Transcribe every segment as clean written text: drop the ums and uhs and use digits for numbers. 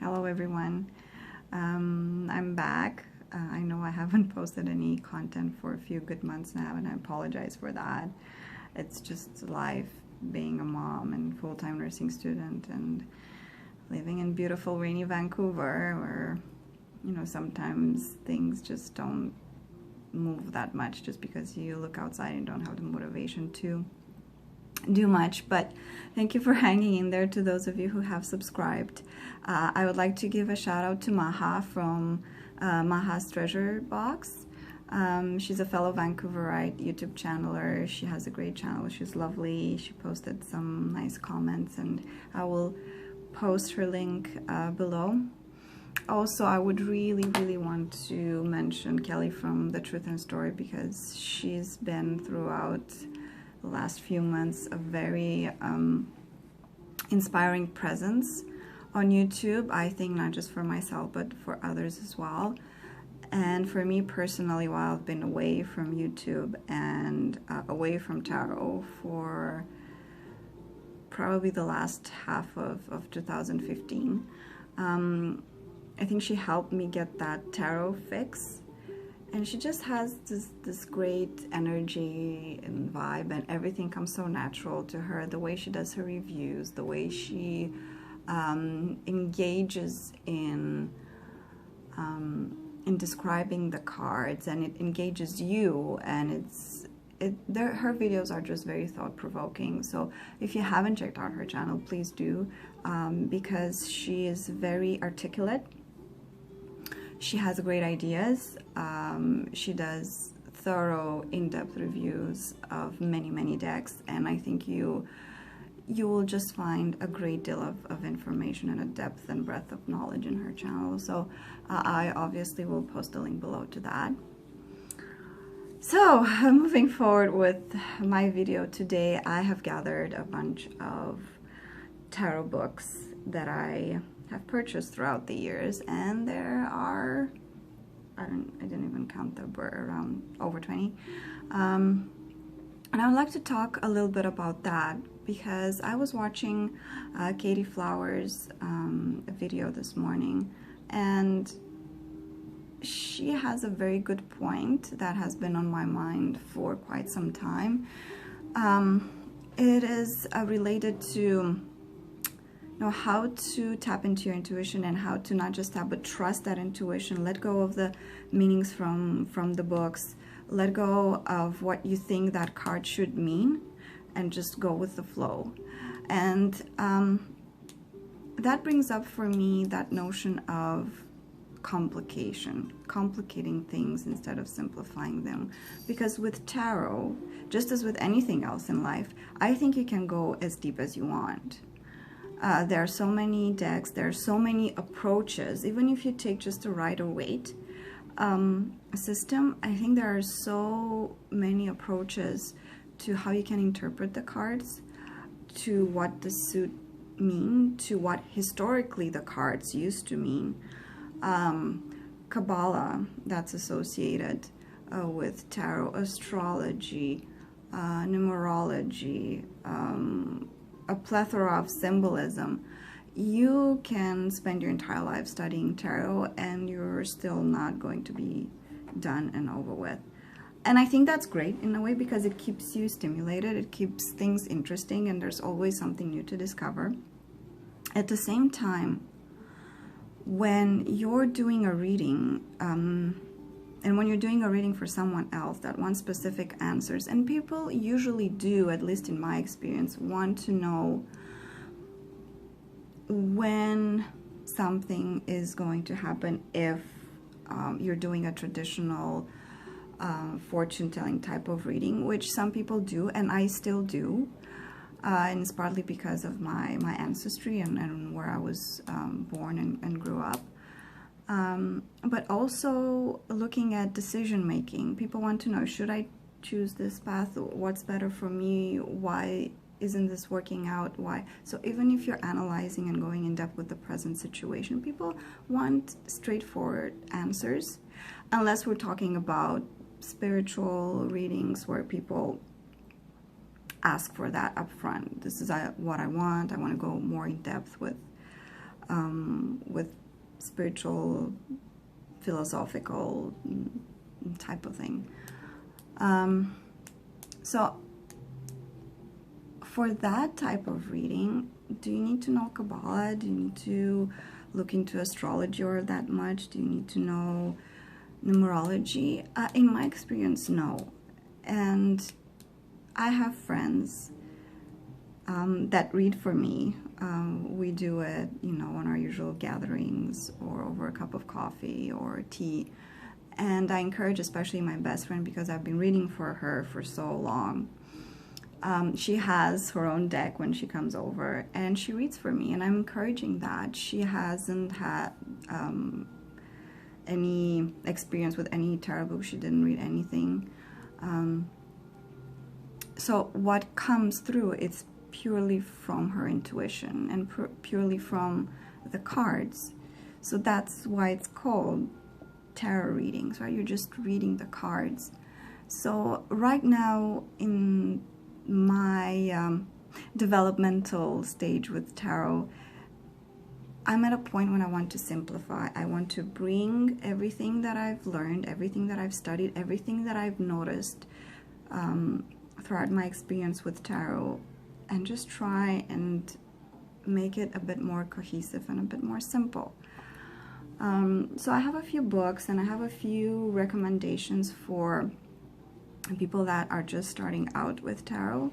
Hello everyone. I'm back. I know I haven't posted any content for a few good months now, and I apologize for that. It's just life, being a mom and full-time nursing student and living in beautiful rainy Vancouver, where sometimes things just don't move that much just because you look outside and don't have the motivation to do much. But thank you for hanging in there. To those of you who have subscribed, I would like to give a shout out to Maha from Maha's Treasure Box. She's a fellow Vancouverite YouTube channeler. She has a great channel. She's lovely. She posted some nice comments, and I will post her link below. Also, I would really want to mention Kelly from The Truth and Story, because she's been throughout the last few months a very inspiring presence on YouTube. I think not just for myself but for others as well. And for me personally, while I've been away from YouTube and away from tarot for probably the last half of 2015, I think she helped me get that tarot fix. And she just has this great energy and vibe, and everything comes so natural to her. The way she does her reviews, the way she engages in describing the cards, and it engages you, and her videos are just very thought-provoking. So if you haven't checked out her channel, please do, because she is very articulate. She has great ideas. She does thorough, in-depth reviews of many decks, and I think you will just find a great deal of information and a depth and breadth of knowledge in her channel. So I obviously will post a link below to that. So moving forward with my video today, I have gathered a bunch of tarot books that I have purchased throughout the years, and there are, I didn't even count, there were around over 20. And I would like to talk a little bit about that, because I was watching KateyFlowers video this morning, and she has a very good point that has been on my mind for quite some time. It is related to how to tap into your intuition, and how to not just tap but trust that intuition. Let go of the meanings from the books, let go of what you think that card should mean, and just go with the flow. And that brings up for me that notion of complicating things instead of simplifying them. Because with tarot, just as with anything else in life, I think you can go as deep as you want. There are so many decks, there are so many approaches. Even if you take just a Rider-Waite system, I think there are so many approaches to how you can interpret the cards, to what the suit mean, to what historically the cards used to mean. Kabbalah, that's associated with tarot, astrology, numerology, a plethora of symbolism. You can spend your entire life studying tarot and you're still not going to be done and over with. And I think that's great in a way, because it keeps you stimulated, it keeps things interesting, and there's always something new to discover. At the same time, when you're doing a reading, and when you're doing a reading for someone else that wants specific answers, and people usually do, at least in my experience, want to know when something is going to happen, if you're doing a traditional fortune-telling type of reading, which some people do, and I still do. And it's partly because of my ancestry and where I was born and grew up. But also looking at decision making. People want to know, should I choose this path? What's better for me? Why isn't this working out? Why? So even if you're analyzing and going in depth with the present situation, people want straightforward answers, unless we're talking about spiritual readings where people ask for that up front. This is what I want. I want to go more in depth with with spiritual, philosophical type of thing. So for that type of reading, do you need to know Kabbalah? Do you need to look into astrology or that much? Do you need to know numerology? In my experience, no. And I have friends that read for me. We do it, you know, on our usual gatherings or over a cup of coffee or tea. And I encourage especially my best friend, because I've been reading for her for so long. She has her own deck when she comes over, and she reads for me, and I'm encouraging that. She hasn't had any experience with any tarot book. She didn't read anything. So what comes through, it's purely from her intuition and purely from the cards. So that's why it's called tarot readings, right? You're just reading the cards. So right now in my developmental stage with tarot, I'm at a point when I want to simplify. I want to bring everything that I've learned, everything that I've studied, everything that I've noticed throughout my experience with tarot, and just try and make it a bit more cohesive and a bit more simple. So I have a few books and I have a few recommendations for people that are just starting out with tarot.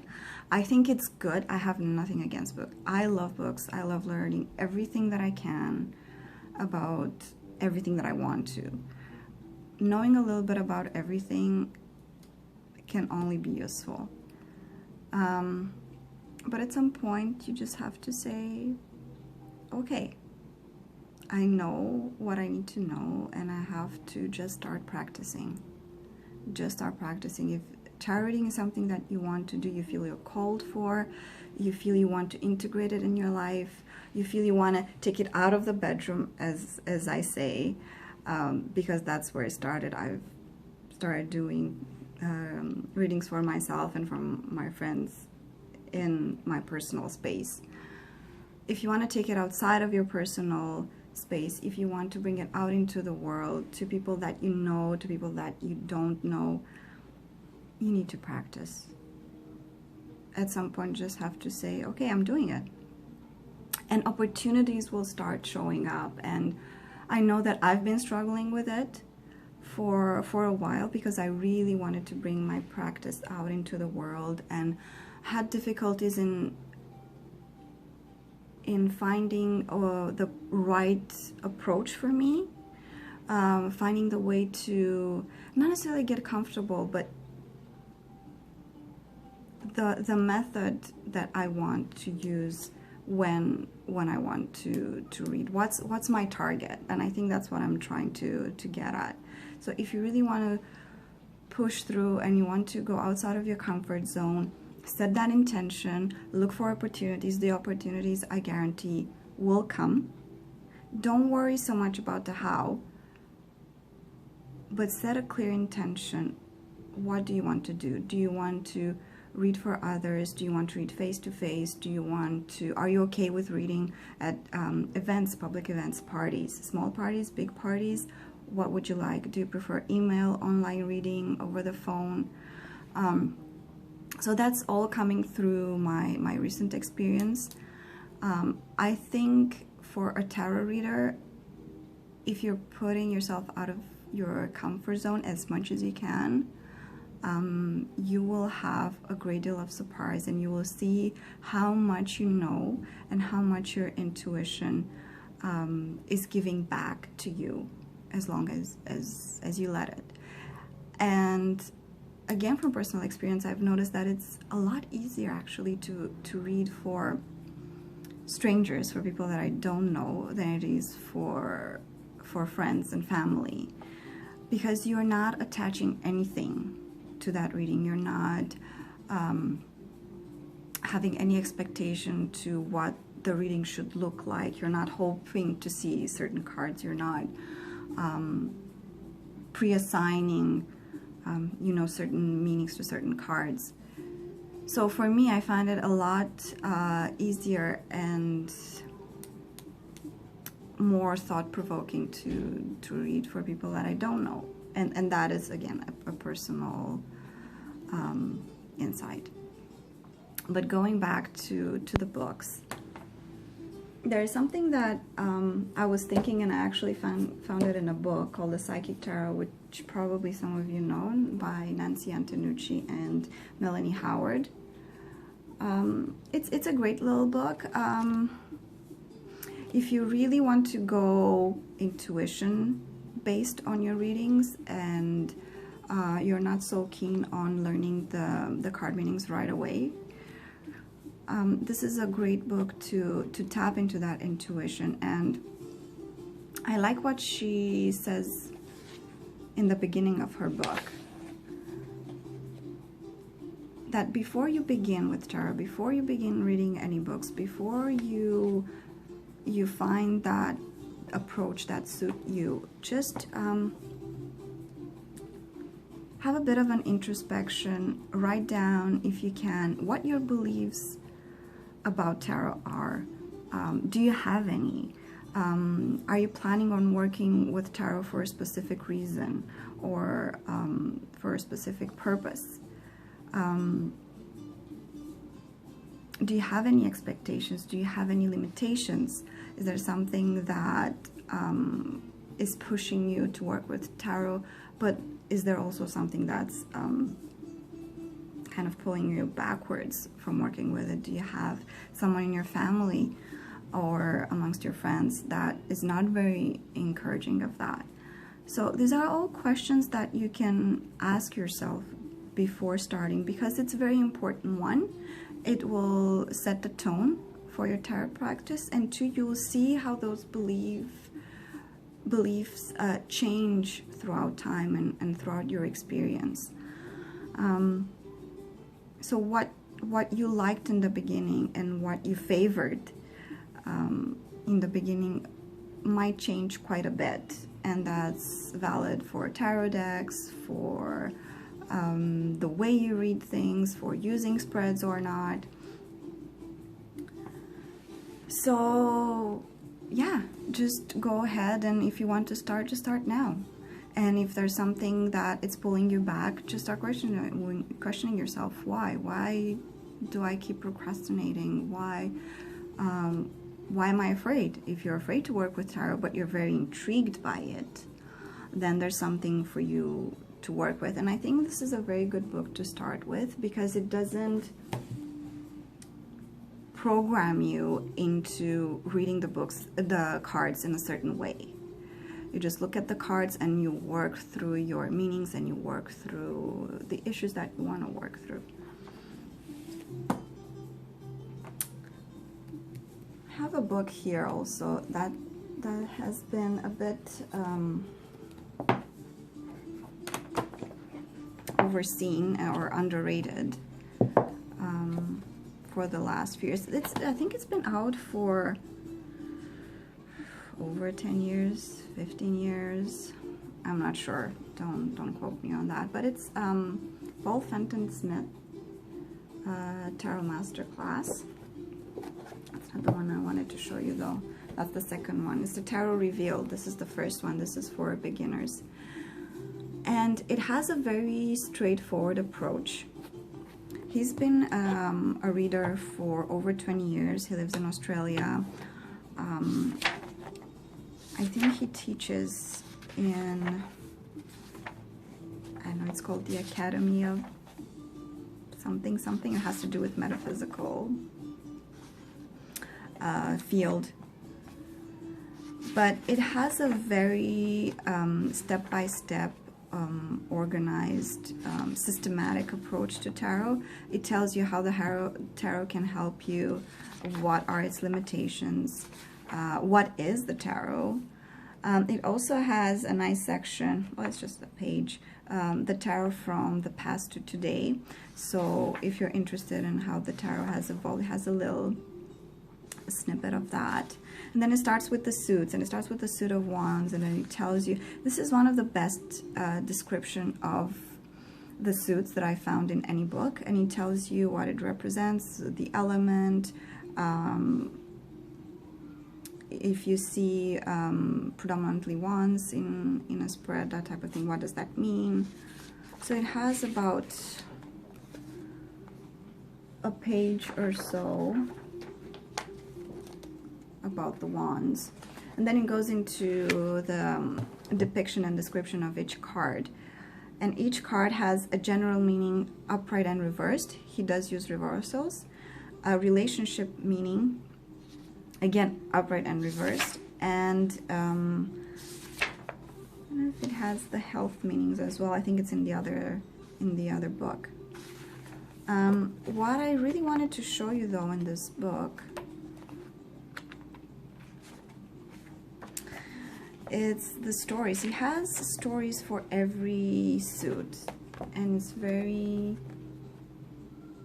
I think it's good. I have nothing against books. I love books. I love learning everything that I can about everything that I want to. Knowing a little bit about everything can only be useful. But at some point you just have to say, okay, I know what I need to know, and I have to just start practicing. Just start practicing. If tarot reading is something that you want to do, you feel you're called for, you feel you want to integrate it in your life, you feel you want to take it out of the bedroom, as I say, because that's where it started. I've started doing readings for myself and from my friends in my personal space. If you want to take it outside of your personal space, if you want to bring it out into the world, to people that you know, to people that you don't know, you need to practice. At some point, you just have to say, okay, I'm doing it. And opportunities will start showing up. And I know that I've been struggling with it for a while, because I really wanted to bring my practice out into the world, and had difficulties in finding the right approach for me, finding the way to not necessarily get comfortable, but the method that I want to use when I want to read. What's my target? And I think that's what I'm trying to get at. So if you really want to push through and you want to go outside of your comfort zone, set that intention, look for opportunities. The opportunities, I guarantee, will come. Don't worry so much about the how, but set a clear intention. What do you want to do? Do you want to read for others? Do you want to read face-to-face? Do you want to, are you okay with reading at events, public events, parties, small parties, big parties? What would you like? Do you prefer email, online reading, over the phone? So that's all coming through my recent experience. I think for a tarot reader, if you're putting yourself out of your comfort zone as much as you can, you will have a great deal of surprise, and you will see how much you know and how much your intuition is giving back to you, as long as you let it. And again, from personal experience, I've noticed that it's a lot easier actually to read for strangers, for people that I don't know, than it is for friends and family, because you're not attaching anything to that reading. You're not having any expectation to what the reading should look like. You're not hoping to see certain cards. You're not pre-assigning you know, certain meanings to certain cards. So for me, I find it a lot easier and more thought-provoking to read for people that I don't know. And that is, again, a personal insight. But going back to the books, there is something that I was thinking, and I actually found it in a book called The Psychic Tarot, which probably some of you know, by Nancy Antonucci and Melanie Howard. It's a great little book. If you really want to go intuition based on your readings, and you're not so keen on learning the card meanings right away, this is a great book to tap into that intuition. And I like what she says in the beginning of her book, that before you begin with tarot, before you begin reading any books, before you find that approach that suits you, just have a bit of an introspection. Write down, if you can, what your beliefs about tarot are. Do you have any? Are you planning on working with tarot for a specific reason, or for a specific purpose? Do you have any expectations? Do you have any limitations? Is there something that is pushing you to work with tarot, but is there also something that's kind of pulling you backwards from working with it? Do you have someone in your family or amongst your friends that is not very encouraging of that? So these are all questions that you can ask yourself before starting, because it's a very important. One, it will set the tone for your tarot practice, and two, you will see how those beliefs change throughout time and throughout your experience. So what you liked in the beginning and what you favored in the beginning might change quite a bit, and that's valid for tarot decks, for the way you read things, for using spreads or not. So yeah, just go ahead, and if you want to start, just start now. And if there's something that it's pulling you back, just start questioning yourself. Why do I keep procrastinating? Why am I afraid? If you're afraid to work with tarot, but you're very intrigued by it, then there's something for you to work with. And I think this is a very good book to start with, because it doesn't program you into reading the cards in a certain way. You just look at the cards and you work through your meanings, and you work through the issues that you want to work through. I have a book here also that has been a bit overseen or underrated for the last few years. I think it's been out for over 10 years, 15 years. I'm not sure. Don't quote me on that. But it's Paul Fenton Smith, Tarot Masterclass. That's not the one I wanted to show you though. That's the second one. It's the Tarot Revealed. This is the first one. This is for beginners. And it has a very straightforward approach. He's been a reader for over 20 years. He lives in Australia. I think he teaches in, I don't know, it's called the Academy of something. It has to do with metaphysical field. But it has a very step-by-step, organized, systematic approach to tarot. It tells you how the tarot can help you, what are its limitations, what is the tarot. It also has a nice section, well, it's just a page, the tarot from the past to today. So if you're interested in how the tarot has evolved, it has a little snippet of that. And then it starts with the suits, and it starts with the suit of wands, and then it tells you, this is one of the best description of the suits that I found in any book, and it tells you what it represents, the element. if you see predominantly wands in a spread, that type of thing, what does that mean? So it has about a page or so about the wands, and then it goes into the depiction and description of each card, and each card has a general meaning, upright and reversed. He does use reversals. A relationship meaning, again, upright and reversed, and I don't know if it has the health meanings as well. I think it's in the other book. What I really wanted to show you though in this book, it's the stories. He has stories for every suit, and it's very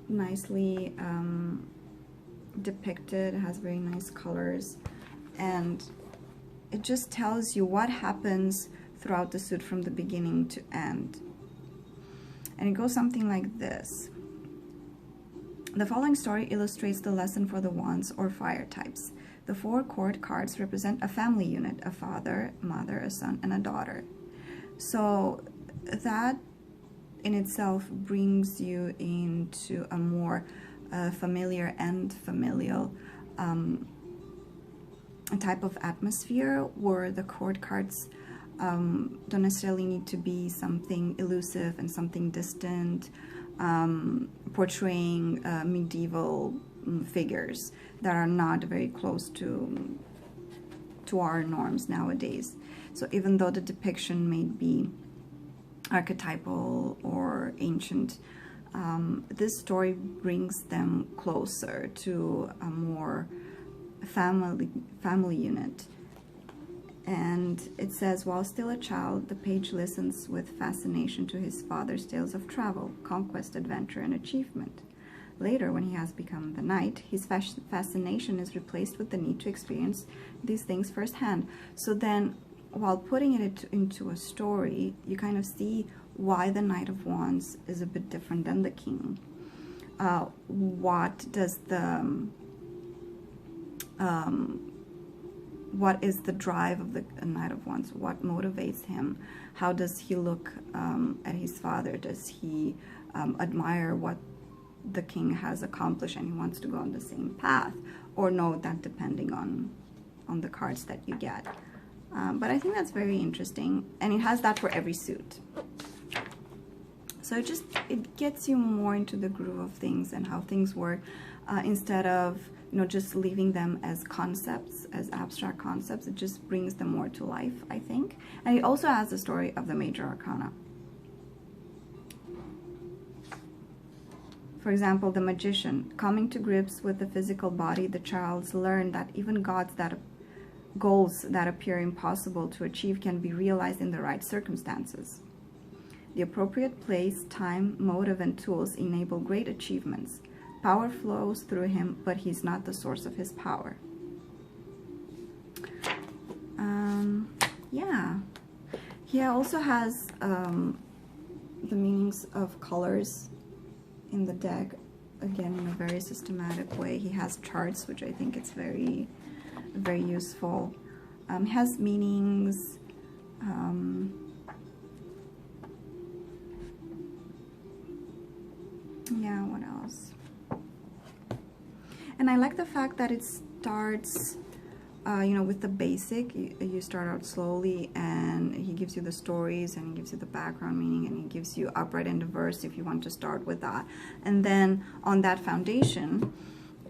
nicely depicted. It has very nice colors, and it just tells you what happens throughout the suit from the beginning to end. And it goes something like this. The following story illustrates the lesson for the wands or fire types. The 4 court cards represent a family unit, a father, mother, a son, and a daughter. So that in itself brings you into a more familiar and familial type of atmosphere, where the court cards don't necessarily need to be something elusive and something distant, portraying medieval figures that are not very close to our norms nowadays. So even though the depiction may be archetypal or ancient, this story brings them closer to a more family unit. And it says, while still a child, the page listens with fascination to his father's tales of travel, conquest, adventure, and achievement. Later, when he has become the knight, his fascination is replaced with the need to experience these things firsthand. So then, while putting it into a story, you kind of see why the Knight of Wands is a bit different than the King. What does the what is the drive of the Knight of Wands? What motivates him? How does he look at his father? Does he admire what the king has accomplished and he wants to go on the same path? Or no, that depending on the cards that you get. But I think that's very interesting, and it has that for every suit. So it gets you more into the groove of things and how things work, instead of just leaving them as concepts, as abstract concepts. It just brings them more to life, I think. And it also has the story of the major arcana. For example, the magician. Coming to grips with the physical body, the childs learn that even goals that appear impossible to achieve can be realized in the right circumstances. The appropriate place, time, motive, and tools enable great achievements. Power flows through him, but he's not the source of his power. Yeah. He also has the meanings of colors in the deck, again, in a very systematic way. He has charts, which I think is very, very useful. He has meanings. Yeah, what else? And I like the fact that it starts, with the basic. You start out slowly, and he gives you the stories, and he gives you the background meaning, and he gives you upright and diverse if you want to start with that. And then on that foundation,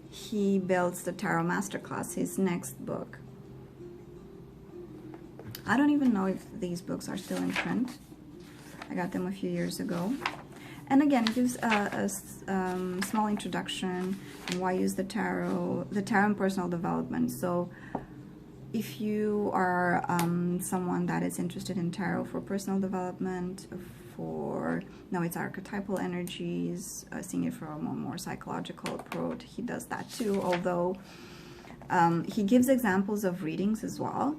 he builds the Tarot Masterclass, his next book. I don't even know if these books are still in print. I got them a few years ago. And again, it gives a small introduction on why use the tarot and personal development. So if you are someone that is interested in tarot for personal development, it's archetypal energies, seeing it from a more psychological approach, he does that too, although he gives examples of readings as well.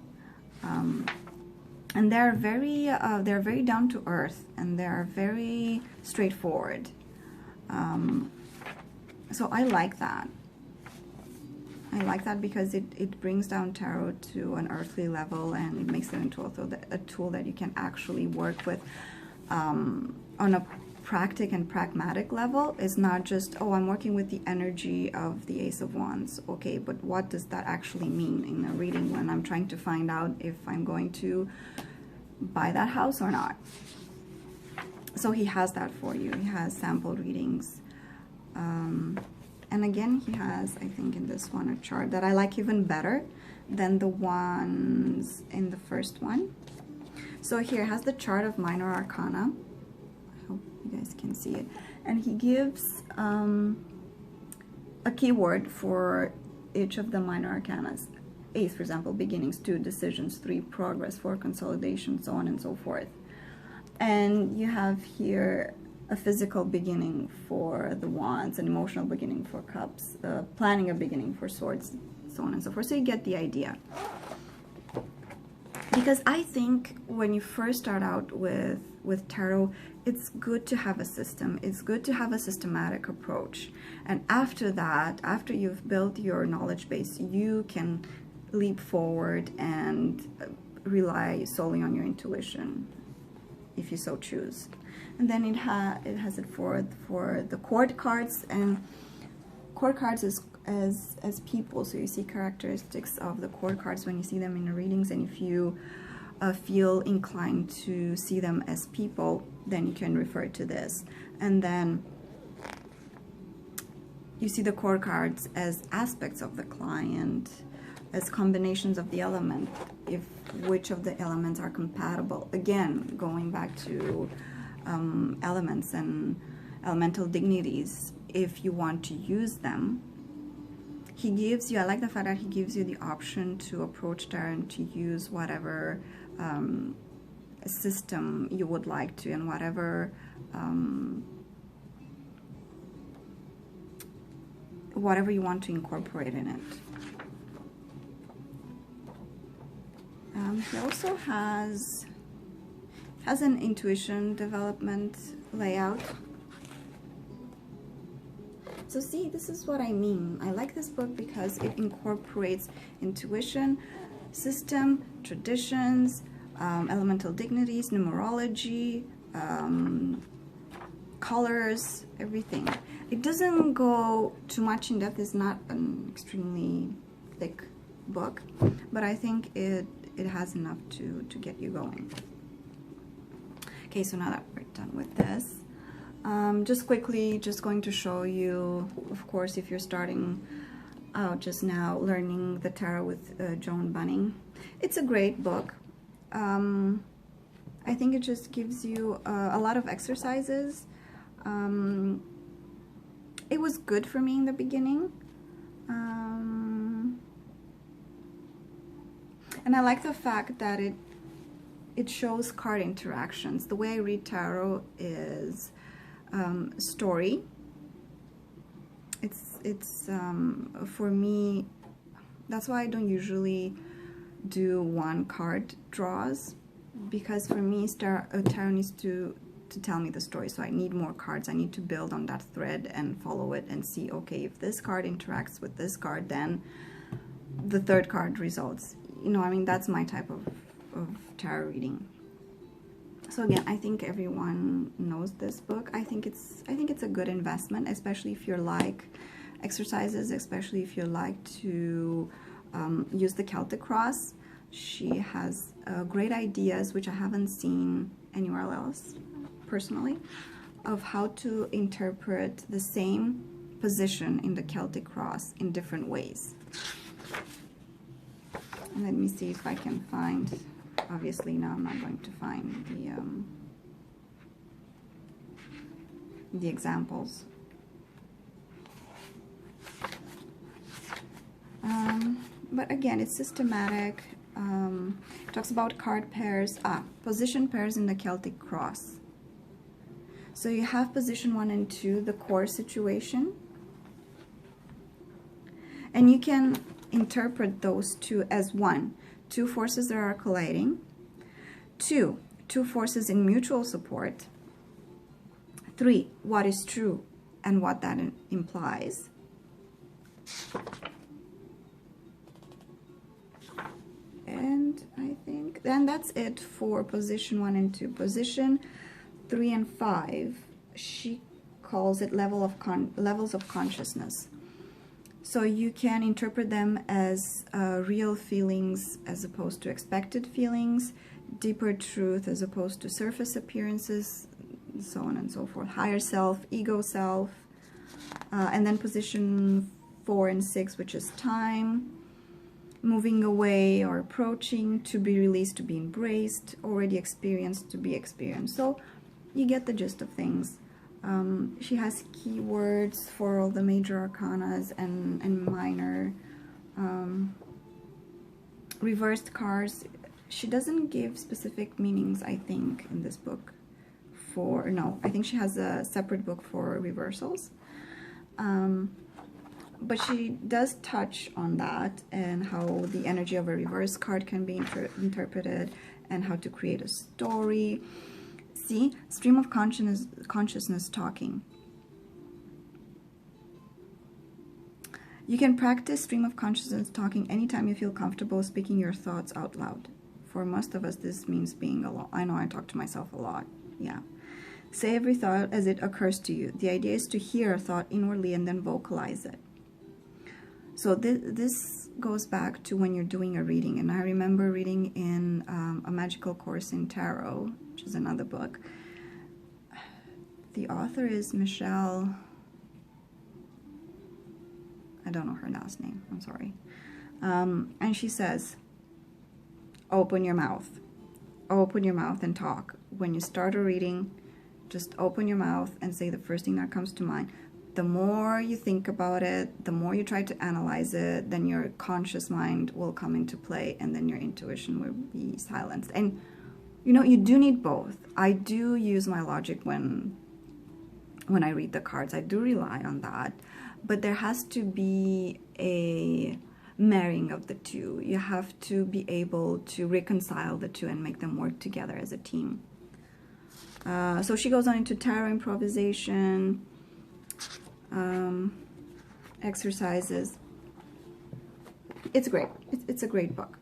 And they're very down to earth, and they're very straightforward. So I like that. I like that because it brings down tarot to an earthly level, and it makes it into a tool that you can actually work with on a pragmatic level. It's not just, oh, I'm working with the energy of the Ace of Wands. Okay, but what does that actually mean in a reading when I'm trying to find out if I'm going to buy that house or not? So he has that for you. He has sample readings. And again, he has, I think in this one, a chart that I like even better than the ones in the first one. So here it has the chart of minor arcana. I hope you guys can see it. And he gives a keyword for each of the minor arcanas. Ace, for example, beginnings, 2, decisions, 3, progress, 4, consolidation, so on and so forth. And you have here a physical beginning for the Wands, an emotional beginning for Cups, planning a beginning for Swords, so on and so forth. So you get the idea. Because I think when you first start out with tarot, it's good to have a system. It's good to have a systematic approach. And after that, after you've built your knowledge base, you can leap forward and rely solely on your intuition, if you so choose. And then it has it for the court cards, and court cards is as people. So you see characteristics of the court cards when you see them in the readings, and if you feel inclined to see them as people, then you can refer to this. And then you see the court cards as aspects of the client, as combinations of the element, if which of the elements are compatible. Again, going back to elements and elemental dignities, if you want to use them, he gives you, I like the fact that he gives you the option to approach tarot and to use whatever system you would like to, and whatever you want to incorporate in it. He also has an intuition development layout. So see, this is what I mean. I like this book because it incorporates intuition, system, traditions, elemental dignities, numerology, colors, everything. It doesn't go too much in depth. It's not an extremely thick book, but I think it has enough to get you going. Okay, so now that we're done with this, just quickly, just going to show you, of course, if you're starting out just now learning the tarot with Joan Bunning. It's a great book. I think it just gives you a lot of exercises. It was good for me in the beginning. And I like the fact that it shows card interactions. The way I read tarot is story. It's for me, that's why I don't usually do one card draws, because for me tarot needs to tell me the story. So I need more cards. I need to build on that thread and follow it and see, okay, if this card interacts with this card, then the third card results. You know, I mean, that's my type of tarot reading. So again, I think everyone knows this book. I think it's a good investment, especially if you're like exercises, especially if you like to use the Celtic cross. She has great ideas, which I haven't seen anywhere else, personally, of how to interpret the same position in the Celtic cross in different ways. And let me see if I can find, obviously now I'm not going to find the examples. But again, it's systematic. It talks about card pairs, position pairs in the Celtic cross. So you have position 1 and 2, the core situation, and you can interpret those two as 1, 2 forces that are colliding, 2 forces in mutual support, 3, what is true and what that implies, And that's it for position 1 and 2. Position 3 and 5, she calls it levels of consciousness. So you can interpret them as real feelings as opposed to expected feelings, deeper truth as opposed to surface appearances, so on and so forth, higher self, ego self, and then position 4 and 6, which is time, moving away or approaching, to be released, to be embraced, already experienced, to be experienced. So you get the gist of things. She has keywords for all the major arcanas and minor. Reversed cards. She doesn't give specific meanings, I think, in this book. No, I think she has a separate book for reversals. But she does touch on that and how the energy of a reverse card can be interpreted and how to create a story. See, stream of consciousness talking. You can practice stream of consciousness talking anytime you feel comfortable speaking your thoughts out loud. For most of us, this means being alone. I know I talk to myself a lot. Yeah. Say every thought as it occurs to you. The idea is to hear a thought inwardly and then vocalize it. So this goes back to when you're doing a reading. And I remember reading in A Magical Course in Tarot, which is another book. The author is Michelle. I don't know her last name. I'm sorry. And she says, open your mouth. Open your mouth and talk. When you start a reading, just open your mouth and say the first thing that comes to mind. The more you think about it, the more you try to analyze it, then your conscious mind will come into play, and then your intuition will be silenced. And you know, you do need both. I do use my logic when I read the cards. I do rely on that. But there has to be a marrying of the two. You have to be able to reconcile the two and make them work together as a team. So she goes on into tarot improvisation, exercises. It's great. It's a great book.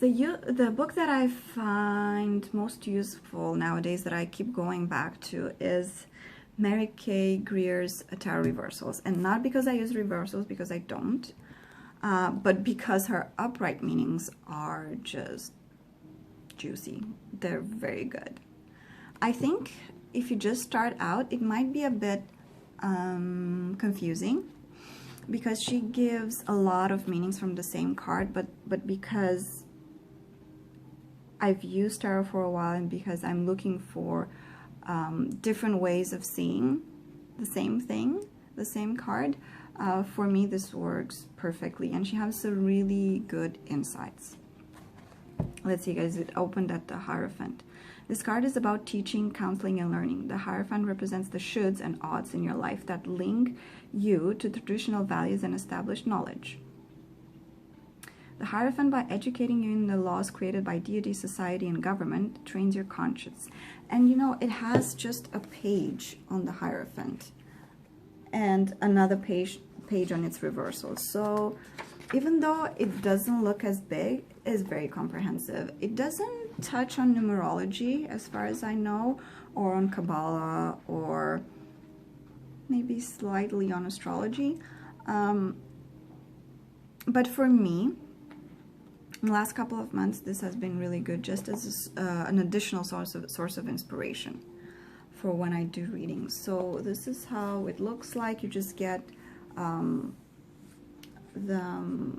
The book that I find most useful nowadays that I keep going back to is Mary Kay Greer's Tarot Reversals. And not because I use reversals, because I don't, but because her upright meanings are just juicy. They're very good. I think if you just start out, it might be a bit confusing because she gives a lot of meanings from the same card, but because I've used tarot for a while and because I'm looking for different ways of seeing the same thing, the same card, for me this works perfectly, and she has some really good insights. Let's see, guys, it opened at the Hierophant. This card is about teaching, counseling, and learning. The Hierophant represents the shoulds and oughts in your life that link you to traditional values and established knowledge. The Hierophant, by educating you in the laws created by deity, society, and government, trains your conscience. And you know, it has just a page on the Hierophant and another page on its reversal. So even though it doesn't look as big, it's very comprehensive. It doesn't touch on numerology as far as I know, or on Kabbalah, or maybe slightly on astrology. But for me, in the last couple of months, this has been really good, just as an additional source of inspiration for when I do readings. So this is how it looks like. You just get the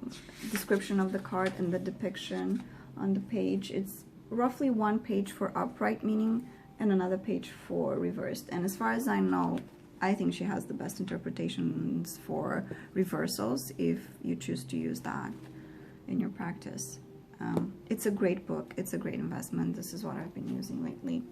description of the card and the depiction on the page. It's roughly one page for upright meaning and another page for reversed. And as far as I know, I think she has the best interpretations for reversals if you choose to use that in your practice. It's a great book. It's a great investment. This is what I've been using lately.